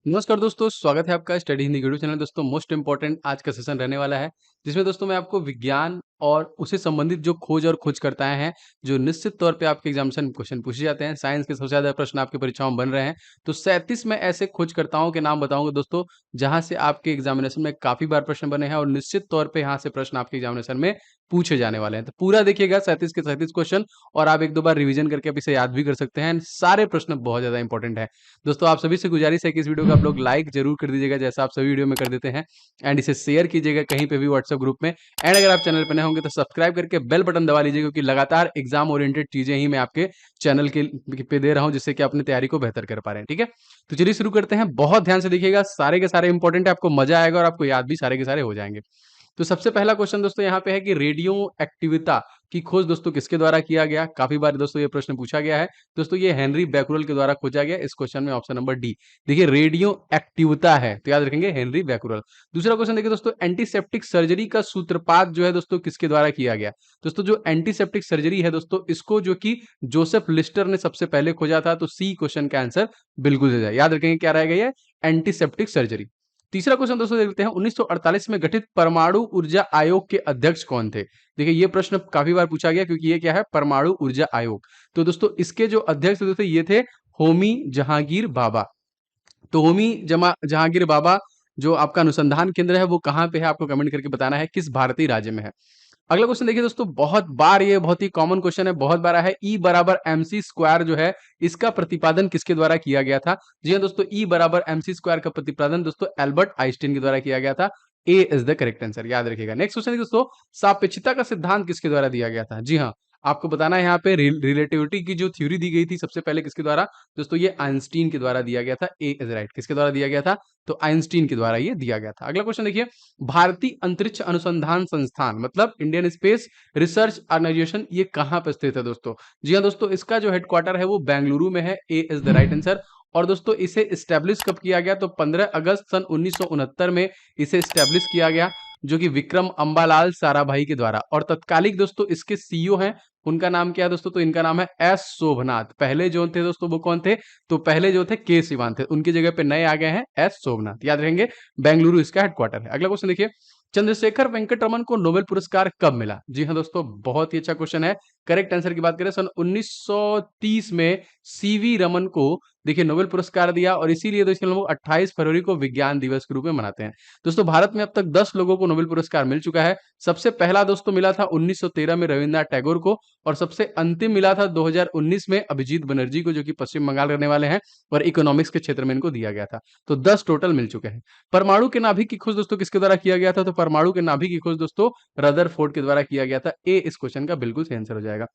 नमस्कार दोस्तों, स्वागत है आपका स्टडी हिंदी यूट्यूब चैनल। दोस्तों मोस्ट इंपॉर्टेंट आज का सेशन रहने वाला है, जिसमें दोस्तों मैं आपको विज्ञान और उससे संबंधित जो खोज और खोजकर्ताएं हैं, जो निश्चित तौर पे आपके एग्जामिनेशन में क्वेश्चन पूछे जाते हैं। साइंस के सबसे ज़्यादा प्रश्न आपकी परीक्षाओं में बन रहे हैं, तो 37 में ऐसे खोजकर्ताओं के नाम बताऊंगा दोस्तों, जहां से आपके एग्जामिनेशन में काफ़ी बार प्रश्न बने हैं और निश्चित तौर पर यहाँ से प्रश्न आपके एग्जामिनेशन में पूछे जाने वाले हैं। तो पूरा देखिएगा 37 के 37 क्वेश्चन, और आप एक दो बार रिवीजन करके आप इसे याद भी कर सकते हैं। सारे प्रश्न बहुत ज़्यादा इंपॉर्टेंट है। दोस्तों आप सभी से गुजारिश है कि इस वीडियो को आप लोग लाइक जरूर कर दीजिएगा, जैसा आप सभी वीडियो में कर देते हैं, एंड इसे शेयर कीजिएगा कहीं पे भी व्हाट्सएप ग्रुप में। एंड अगर आप चैनल पर नए होंगे तो सब्सक्राइब करके बेल बटन दबा लीजिए, क्योंकि लगातार एग्जाम ओरिएंटेड चीजें ही मैं आपके चैनल के पे दे रहा हूं, जिससे कि अपनी तैयारी को बेहतर कर पा रहे हैं। ठीक है, तो चलिए शुरू करते हैं। बहुत ध्यान से देखिएगा, सारे के सारे इंपॉर्टेंट है, आपको मजा आएगा और आपको याद भी सारे के सारे हो जाएंगे। तो सबसे पहला क्वेश्चन दोस्तों यहाँ पे है कि रेडियो एक्टिविता की खोज दोस्तों किसके द्वारा किया गया। काफी बार दोस्तों ये प्रश्न पूछा गया है। दोस्तों ये हेनरी बैकुरल के द्वारा खोजा गया। इस क्वेश्चन में ऑप्शन नंबर डी। देखिए रेडियो एक्टिविता है तो याद रखेंगे हेनरी बैकुरल। दूसरा क्वेश्चन देखिए दोस्तों, एंटीसेप्टिक सर्जरी का सूत्रपात जो है दोस्तों किसके द्वारा किया गया। दोस्तों जो एंटीसेप्टिक सर्जरी है दोस्तों, इसको जो कि जोसेफ लिस्टर ने सबसे पहले खोजा था, तो सी क्वेश्चन का आंसर बिल्कुल हो जाए। याद रखेंगे क्या रहेगा ये, एंटीसेप्टिक सर्जरी। तीसरा क्वेश्चन दोस्तों देखते हैं, 1948 में गठित परमाणु ऊर्जा आयोग के अध्यक्ष कौन थे। देखिए ये प्रश्न काफी बार पूछा गया, क्योंकि ये क्या है, परमाणु ऊर्जा आयोग। तो दोस्तों इसके जो अध्यक्ष दोस्तों ये थे होमी जहांगीर बाबा। तो होमी जहांगीर बाबा जो आपका अनुसंधान केंद्र है वो कहाँ पे है, आपको कमेंट करके बताना है किस भारतीय राज्य में है। अगला क्वेश्चन देखिए दोस्तों, बहुत बार ये बहुत ही कॉमन क्वेश्चन है, बहुत बार है। E बराबर एम सी स्क्वायर जो है, इसका प्रतिपादन किसके द्वारा किया गया था। जी हाँ दोस्तों, E बराबर एम सी स्क्वायर का प्रतिपादन दोस्तों एल्बर्ट आइंस्टीन के द्वारा किया गया था। ए इज द करेक्ट आंसर, याद रखिएगा। नेक्स्ट क्वेश्चन दोस्तों, सापेक्षता का सिद्धांत किसके द्वारा दिया गया था। जी हाँ, आपको बताना है यहाँ पे रिलेटिविटी की जो थ्योरी दी गई थी सबसे पहले किसके द्वारा। दोस्तों ये आइंस्टीन के द्वारा दिया गया था। ए इज राइट, किसके द्वारा दिया गया था, तो आइंस्टीन के द्वारा ये दिया गया था। अगला क्वेश्चन देखिए, भारतीय अंतरिक्ष अनुसंधान संस्थान मतलब इंडियन स्पेस रिसर्च ऑर्गेनाइजेशन, ये कहां पर स्थित है दोस्तों। जी हाँ दोस्तों, इसका जो हेडक्वार्टर है वो बेंगलुरु में है। ए इज द राइट आंसर। और दोस्तों इसे स्टैब्लिश कब किया गया, तो 15 अगस्त सन 1969 में इसे स्टैब्लिश किया गया, जो कि विक्रम अंबालाल साराभाई के द्वारा। और तत्कालिक दोस्तों इसके सीईओ हैं, उनका नाम क्या है दोस्तों, तो इनका नाम है एस शोभनाथ। पहले जो थे दोस्तों वो कौन थे, तो पहले जो थे के सिवान थे, उनकी जगह पे नए आ गए हैं एस शोभनाथ। याद रहेंगे, बेंगलुरु इसका हेडक्वार्टर है। अगला क्वेश्चन देखिए, चंद्रशेखर वेंकट रमन को नोबेल पुरस्कार कब मिला। जी हाँ दोस्तों, बहुत ही अच्छा क्वेश्चन है। करेक्ट आंसर की बात करें, सन 1930 में सीवी रमन को देखिए नोबेल पुरस्कार दिया, और इसीलिए दोस्तों हम लोग 28 फरवरी को विज्ञान दिवस के रूप में मनाते हैं। दोस्तों भारत में अब तक 10 लोगों को नोबेल पुरस्कार मिल चुका है। सबसे पहला दोस्तों मिला था 1913 में रविन्द्रनाथ टैगोर को, और सबसे अंतिम मिला था 2019 में अभिजीत बनर्जी को, जो कि पश्चिम बंगाल रहने वाले हैं, और इकोनॉमिक्स के क्षेत्र में इनको दिया गया था। तो 10 टोटल मिल चुके हैं। परमाणु के नाभिक की खोज दोस्तों किसके द्वारा किया गया था, तो परमाणु के नाभिक की खोज दोस्तों रदरफोर्ड के द्वारा किया गया था। ए इस क्वेश्चन का बिल्कुल सही आंसर हो जाएगा।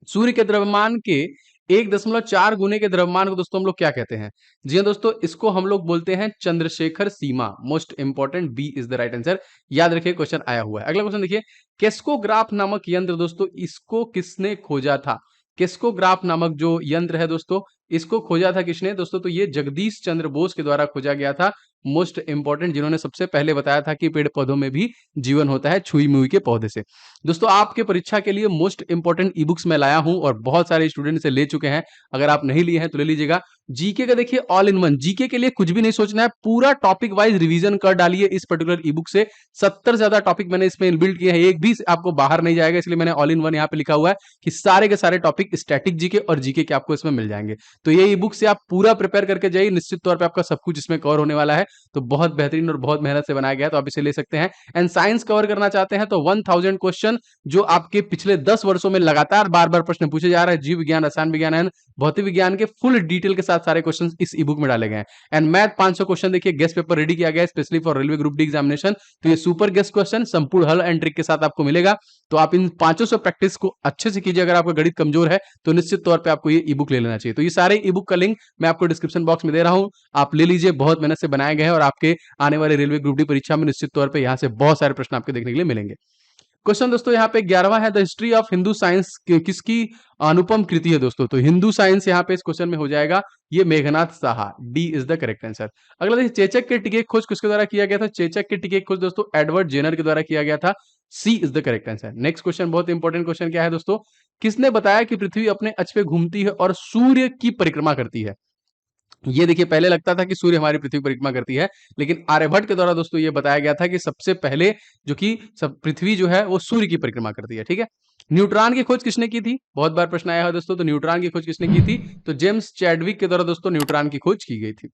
सूर्य के द्रव्यमान के 1.4 गुने के द्रव्यमान को दोस्तों हम लोग क्या कहते हैं। जी हाँ दोस्तों, इसको हम लोग बोलते हैं चंद्रशेखर सीमा। Most important, B is the right answer. याद रखिए क्वेश्चन आया हुआ है। अगला क्वेश्चन देखिए, केस्कोग्राफ नामक यंत्र दोस्तों इसको किसने खोजा था। केस्कोग्राफ नामक जो यंत्र है दोस्तों, इसको खोजा था किसने दोस्तों, तो ये जगदीश चंद्र बोस के द्वारा खोजा गया था। मोस्ट इंपॉर्टेंट, जिन्होंने सबसे पहले बताया था कि पेड़ पौधों में भी जीवन होता है छुई मुई के पौधे से। दोस्तों आपके परीक्षा के लिए मोस्ट इंपॉर्टेंट ई बुक्स मैं लाया हूं, और बहुत सारे स्टूडेंट इसे ले चुके हैं। अगर आप नहीं लिए हैं तो ले लीजिएगा। जीके का देखिए ऑल इन वन, जीके के लिए कुछ भी नहीं सोचना है, पूरा टॉपिक वाइज रिवीजन कर डालिए इस पर्टिकुलर ई बुक से। 70 से ज्यादा टॉपिक मैंने इसमें इनबिल्ट किए हैं, एक भी आपको बाहर नहीं जाएगा, इसलिए मैंने ऑल इन वन यहाँ पे लिखा हुआ है कि सारे के सारे टॉपिक स्टैटिक जीके और जीके के आपको इसमें मिल जाएंगे। तो ये ई बुक से आप पूरा प्रिपेयर करके जाइए, निश्चित तौर पर आपका सब कुछ इसमें कवर होने वाला है। तो बहुत बेहतरीन और बहुत मेहनत से बनाया गया है, तो आप इसे ले सकते हैं। एंड साइंस कवर करना चाहते हैं तो 1000 क्वेश्चन जो आपके पिछले 10 वर्षों में लगातार बार बार प्रश्न पूछे जा रहे हैं, जीव विज्ञान, रसायन विज्ञान एंड भौतिक विज्ञान के फुल डिटेल के साथ सारे क्वेश्चन इस ई बुक में डाले गए हैं। एंड मैथ 500 क्वेश्चन देखिए गेस्ट पेपर रेडी किया गया है specially for railway group D examination. तो ये सुपर गेस्ट क्वेश्चन संपूर्ण हल एंड ट्रिक के साथ आपको मिलेगा। तो आप इन 500 से प्रैक्टिस को अच्छे से कीजिए। अगर आपका गणित कमजोर है तो निश्चित तौर पे आपको ये ई बुक ले लेना चाहिए। तो ये सारे ई बुक का लिंक मैं आपको डिस्क्रिप्शन बॉक्स में दे रहा हूं, आप ले लीजिए। बहुत मेहनत से बनाए गए हैं, और आपके आने वाले रेलवे ग्रुप डी परीक्षा में निश्चित तौर पे यहां से बहुत सारे प्रश्न आपके देखने के लिए मिलेंगे। क्वेश्चन दोस्तों यहाँ पे 11वां है, the history of Hindu science किसकी अनुपम कृति है दोस्तों। तो हिंदू साइंस यहाँ पे इस क्वेश्चन में हो जाएगा ये Meghnath Saha. D is the correct answer. अगला देखिए, चेचक के टीके खोज किसके द्वारा किया गया था। चेचक के टीके खोज दोस्तों एडवर्ड जेनर के द्वारा किया गया था। C is the correct answer. Next question बहुत इंपॉर्टेंट क्वेश्चन क्या है दोस्तों, किसने बताया कि पृथ्वी अपने अक्ष पे घूमती है और सूर्य की परिक्रमा करती है। ये देखिए पहले लगता था कि सूर्य हमारी पृथ्वी परिक्रमा करती है, लेकिन आर्यभट्ट के द्वारा दोस्तों ये बताया गया था कि सबसे पहले जो कि सब पृथ्वी जो है वो सूर्य की परिक्रमा करती है, ठीक है। न्यूट्रॉन की खोज किसने की थी? बहुत बार प्रश्न आया है दोस्तों, तो न्यूट्रॉन की खोज किसने की थी? तो जेम्स चैडविक के द्वारा दोस्तों न्यूट्रॉन की खोज की गई थी।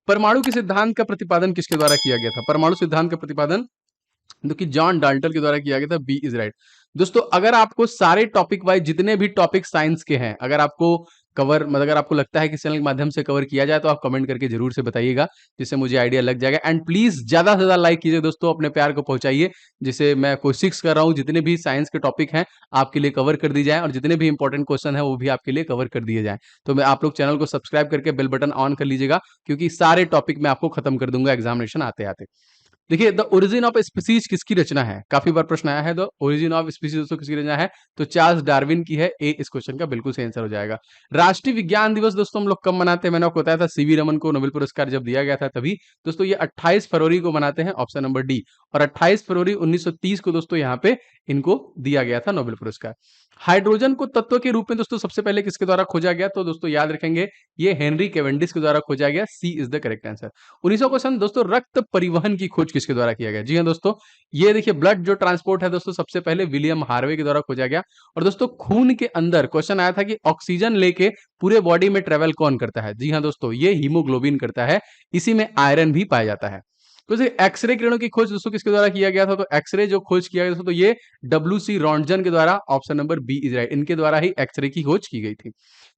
परमाणु के सिद्धांत का प्रतिपादन किसके द्वारा किया गया था? परमाणु सिद्धांत का प्रतिपादन जो कि जॉन डाल्टन के द्वारा किया गया था। B is right. दोस्तों अगर आपको सारे टॉपिक वाइज जितने भी टॉपिक साइंस के हैं, अगर आपको कवर मतलब अगर आपको लगता है कि चैनल के माध्यम से कवर किया जाए तो आप कमेंट करके जरूर से बताइएगा, जिससे मुझे आइडिया लग जाएगा। एंड प्लीज ज्यादा से ज्यादा लाइक कीजिए दोस्तों, अपने प्यार को पहुंचाइए, जिसे मैं कोशिश कर रहा हूं जितने भी साइंस के टॉपिक हैं आपके लिए कवर कर दी जाए, और जितने भी इंपॉर्टेंट क्वेश्चन है वो भी आपके लिए कवर कर दिए जाए। तो मैं आप लोग चैनल को सब्सक्राइब करके बेल बटन ऑन कर लीजिएगा, क्योंकि सारे टॉपिक मैं आपको खत्म कर दूंगा एग्जामिनेशन आते आते। देखिए द ओरिजिन ऑफ स्पीसीज किसकी रचना है? काफी बार प्रश्न आया है, द ओरिजिन ऑफ स्पीसीज दोस्तों किसकी रचना है? तो चार्ल्स डार्विन की है। ए इस क्वेश्चन का बिल्कुल सही आंसर हो जाएगा। राष्ट्रीय विज्ञान दिवस दोस्तों हम लोग कब मनाते हैं? मैंने आपको बताया था सीवी रमन को नोबेल पुरस्कार जब दिया गया था तभी। दोस्तों ये 28 फरवरी को मनाते हैं, ऑप्शन नंबर डी। और 28 फरवरी 1930 को दोस्तों यहाँ पे इनको दिया गया था नोबेल पुरस्कार। हाइड्रोजन को तत्व के रूप में दोस्तों सबसे पहले किसके द्वारा खोजा गया? तो दोस्तों याद रखेंगे ये हेनरी कैवेंडिश के द्वारा खोजा गया। C is the correct answer. 1900 question दोस्तों, रक्त परिवहन की खोज किसके द्वारा किया गया? जी हाँ दोस्तों, ये देखिए ब्लड जो ट्रांसपोर्ट है दोस्तों सबसे पहले विलियम हार्वे के द्वारा खोजा गया। और दोस्तों खून के अंदर क्वेश्चन आया था कि ऑक्सीजन लेके पूरे बॉडी में ट्रेवल कौन करता है? जी हाँ दोस्तों, ये हीमोग्लोबिन करता है, इसी में आयरन भी पाया जाता है। तो एक्सरे किरणों की खोज दोस्तों किसके द्वारा किया गया था? तो एक्सरे जो खोज किया गया था तो ये डब्ल्यू सी रॉन्टजन के द्वारा, option number B is right, इनके द्वारा ही एक्सरे की खोज की गई थी।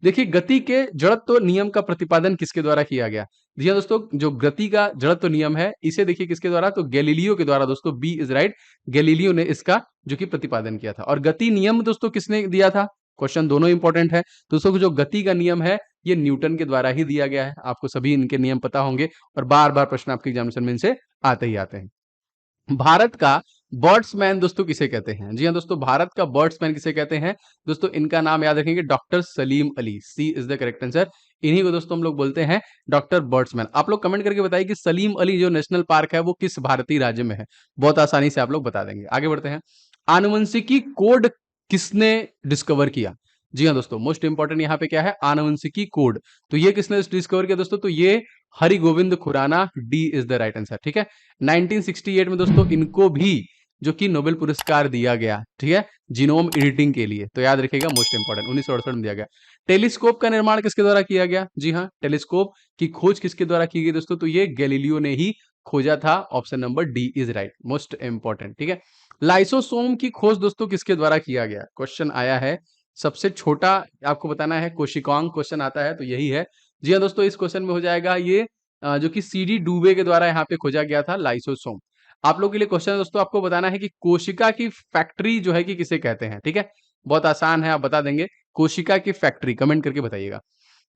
देखिए गति के जड़त्व नियम का प्रतिपादन किसके द्वारा किया गया? जी हाँ दोस्तों, जो गति का जड़त्व नियम है इसे देखिए किसके द्वारा? तो गैलीलियो के द्वारा दोस्तों, बी इज राइट। गैलीलियो ने इसका जो कि प्रतिपादन किया था। और गति नियम दोस्तों किसने दिया था? क्वेश्चन दोनों इंपॉर्टेंट है दोस्तों। जो गति का नियम है ये न्यूटन के द्वारा ही दिया गया है। आपको सभी इनके नियम पता होंगे और बार बार प्रश्न आपके एग्जामिनेशन में इनसे आते ही आते हैं। भारत का बर्ड्समैन दोस्तों किसे कहते हैं? जी हाँ दोस्तों, भारत का बर्ड्समैन किसे कहते हैं? दोस्तों इनका नाम याद रखेंगे, doctor Salim Ali. C is the correct answer. इन्हीं को दोस्तों हम लोग बोलते हैं डॉक्टर बर्ड्समैन। आप लोग कमेंट करके बताइए कि सलीम अली जो नेशनल पार्क है वो किस भारतीय राज्य में है? बहुत आसानी से आप लोग बता देंगे। आगे बढ़ते हैं। आनुवंशिकी कोड किसने डिस्कवर किया? जी हाँ दोस्तों, मोस्ट इंपॉर्टेंट यहाँ पे क्या है? आनुवंशिकी कोड। तो ये किसने डिस्कवर किया दोस्तों? तो ये Hari Gobind Khorana. D is the right answer, ठीक है। 1968 में दोस्तों इनको भी जो कि नोबेल पुरस्कार दिया गया, ठीक है, जीनोम एडिटिंग के लिए। तो याद रखिएगा मोस्ट इंपॉर्टेंट, 1968 में दिया गया। टेलीस्कोप का निर्माण किसके द्वारा किया गया? जी हाँ, टेलीस्कोप की खोज किसके द्वारा की गई दोस्तों? तो ये गैलीलियो ने ही खोजा था। Option number D is right, most important, ठीक है। लाइसोसोम की खोज दोस्तों किसके द्वारा किया गया? क्वेश्चन आया है, सबसे छोटा आपको बताना है कोशिकांग क्वेश्चन आता है तो यही है। जी हाँ दोस्तों, इस क्वेश्चन में हो जाएगा ये जो कि सीडी डूबे के द्वारा यहाँ पे खोजा गया था लाइसोसोम। आप लोग के लिए क्वेश्चन है दोस्तों, आपको बताना है कि कोशिका की फैक्ट्री जो है कि किसे कहते हैं, ठीक है। बहुत आसान है, आप बता देंगे। कोशिका की फैक्ट्री, कमेंट करके बताइएगा।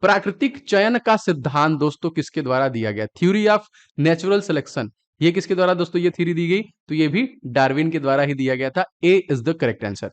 प्राकृतिक चयन का सिद्धांत दोस्तों किसके द्वारा दिया गया? थ्योरी ऑफ नेचुरल सिलेक्शन, ये किसके द्वारा दोस्तों ये थ्योरी दी गई? तो ये भी डार्विन के द्वारा ही दिया गया था। ए इज द करेक्ट आंसर।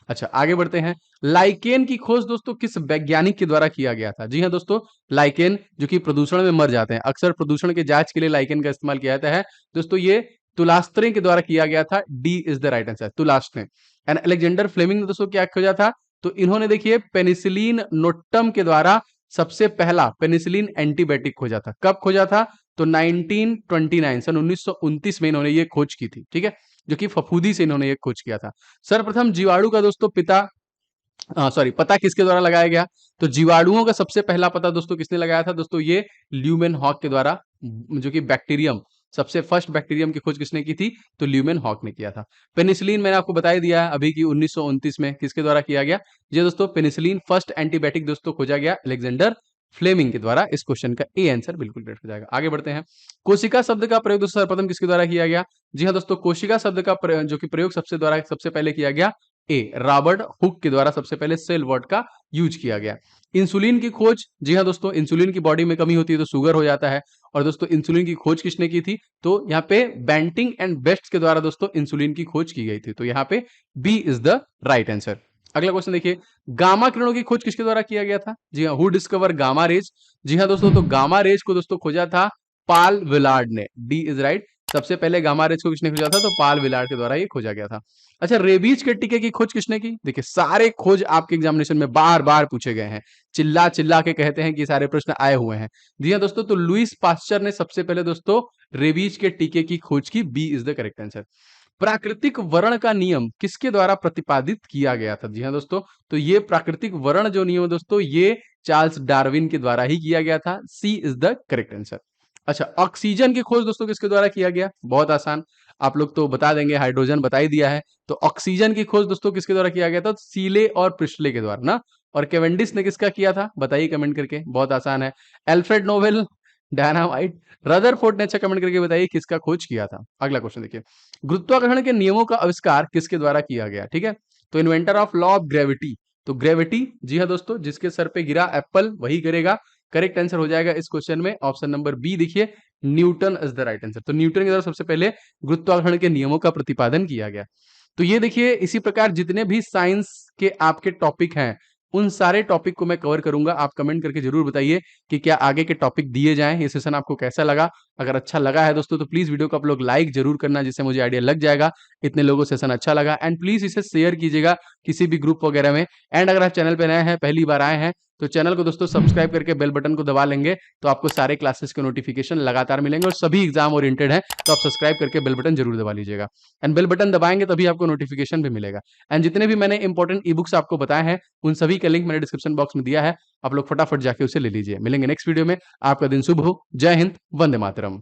अच्छा आगे बढ़ते हैं। लाइकेन की खोज दोस्तों किस वैज्ञानिक के द्वारा किया गया था? जी हाँ दोस्तों, लाइकेन जो कि प्रदूषण में मर जाते हैं, अक्सर प्रदूषण के जांच के लिए लाइकेन का इस्तेमाल किया जाता है दोस्तों। ये तुलास्त्रे के द्वारा किया गया था। D is the right answer, तुलास्त्रे। एंड अलेक्जेंडर फ्लेमिंग ने दोस्तों क्या खोजा था? तो इन्होंने देखिए पेनिसिलिन नोटम के द्वारा सबसे पहला पेनिसिलिन एंटीबायोटिक खोजा था। कब खोजा था? तो 1929 सन 1929 में इन्होंने ये खोज की थी, ठीक है, जो कि फफूंदी से इन्होंने ये खोज किया था। सर्वप्रथम जीवाणु का दोस्तों पता किसके द्वारा लगाया गया? तो जीवाणुओं का सबसे पहला पता दोस्तों किसने लगाया था? दोस्तों ये ल्यूमेन हॉक के द्वारा, जो कि बैक्टीरियम, सबसे फर्स्ट बैक्टीरियम की खोज किसने की थी? तो ल्यूमेन हॉक ने किया था। पेनिसिलिन मैंने आपको बता ही दिया है अभी की 1929 में किसके द्वारा किया गया। जी दोस्तों, पेनिसिलिन फर्स्ट एंटीबायोटिक दोस्तों खोजा गया अलेक्जेंडर फ्लेमिंग के द्वारा। इस क्वेश्चन का ए आंसर बिल्कुल करेक्ट हो जाएगा। आगे बढ़ते हैं। कोशिका शब्द का प्रयोग दोस्तों सर्वप्रथम किसके द्वारा किया गया? जी हाँ दोस्तों, कोशिका शब्द का जो कि प्रयोग सबसे पहले किया गया, ए रॉबर्ट हुक के द्वारा सबसे पहले सेल वर्ड का यूज किया गया। इंसुलिन की खोज, जी हाँ दोस्तों, इंसुलिन की बॉडी में कमी होती है तो शुगर हो जाता है। और दोस्तों इंसुलिन की खोज किसने की थी? तो यहाँ पे बेंटिंग एंड बेस्ट के द्वारा दोस्तों इंसुलिन की खोज की गई थी। तो यहाँ पे B is the right answer. अगला क्वेश्चन देखिए, गामा किरणों की खोज किसके द्वारा किया गया था? जी हाँ, हु डिस्कवर गामा रेज? जी हाँ दोस्तों, तो गामा रेज को दोस्तों खोजा था पाल विलार्ड ने। D is right. सबसे पहले गामा रेज को किसने खोजा था? तो पाल विलार्ड के द्वारा ये खोजा गया था। अच्छा, रेबीज के टीके की खोज किसने की? देखिए सारे खोज आपके एग्जामिनेशन में बार बार पूछे गए हैं, चिल्ला चिल्ला के कहते हैं कि सारे प्रश्न आए हुए हैं। जी हाँ दोस्तों, तो लुईस पास्चर ने सबसे पहले दोस्तों रेबीज के टीके की खोज की। B is the correct answer. प्राकृतिक वर्ण का नियम किसके द्वारा प्रतिपादित किया गया था? जी हाँ दोस्तों, तो ये प्राकृतिक वर्ण जो नियम है दोस्तों, ये चार्ल्स डार्विन के द्वारा ही किया गया था। C is the correct answer. अच्छा, ऑक्सीजन की खोज दोस्तों किसके द्वारा किया गया? बहुत आसान, आप लोग तो बता देंगे, हाइड्रोजन बता ही दिया है। तो ऑक्सीजन की खोज दोस्तों किसके द्वारा किया गया था? सीले और प्रिस्टले के द्वारा ना। और केवेंडिस ने किसका किया था? बताइए कमेंट करके, बहुत आसान है। एल्फ्रेड नोबेल, डायनामाइट, रदरफोर्ड ने अच्छा कमेंट करके बताइए किसका खोज किया था। अगला क्वेश्चन देखिए, गुरुत्वाकर्षण के नियमों का आविष्कार किसके द्वारा किया गया? ठीक है, तो inventor of law of gravity, तो ग्रेविटी, जी हाँ दोस्तों, जिसके सर पे गिरा एप्पल वही करेगा। करेक्ट आंसर हो जाएगा इस क्वेश्चन में ऑप्शन नंबर बी। देखिए Newton is the right answer. तो न्यूटन के द्वारा सबसे पहले गुरुत्वाकर्षण के नियमों का प्रतिपादन किया गया। तो ये देखिए, इसी प्रकार जितने भी साइंस के आपके टॉपिक हैं, उन सारे टॉपिक को मैं कवर करूंगा। आप कमेंट करके जरूर बताइए कि क्या आगे के टॉपिक दिए जाएं। ये सेशन आपको कैसा लगा? अगर अच्छा लगा है दोस्तों तो प्लीज वीडियो को आप लोग लाइक जरूर करना, जिससे मुझे आइडिया लग जाएगा इतने लोगों को सेशन अच्छा लगा। एंड प्लीज इसे शेयर कीजिएगा किसी भी ग्रुप वगैरह में। एंड अगर आप चैनल पे नए हैं, पहली बार आए हैं, तो चैनल को दोस्तों सब्सक्राइब करके बेल बटन को दबा लेंगे, तो आपको सारे क्लासेस के नोटिफिकेशन लगातार मिलेंगे। और सभी एग्जाम ओरिएंटेड है, तो आप सब्सक्राइब करके बेल बटन जरूर दबा लीजिएगा। एंड बेल बटन दबाएंगे तभी आपको नोटिफिकेशन भी मिलेगा। एंड जितने भी मैंने इंपॉर्टेंट ई बुक्स आपको बताए हैं, उन सभी का लिंक मैंने डिस्क्रिप्शन बॉक्स में दिया है, आप लोग फटाफट जाके उसे ले लीजिए। मिलेंगे नेक्स्ट वीडियो में। आपका दिन शुभ हो। जय हिंद, वंदे मातरम।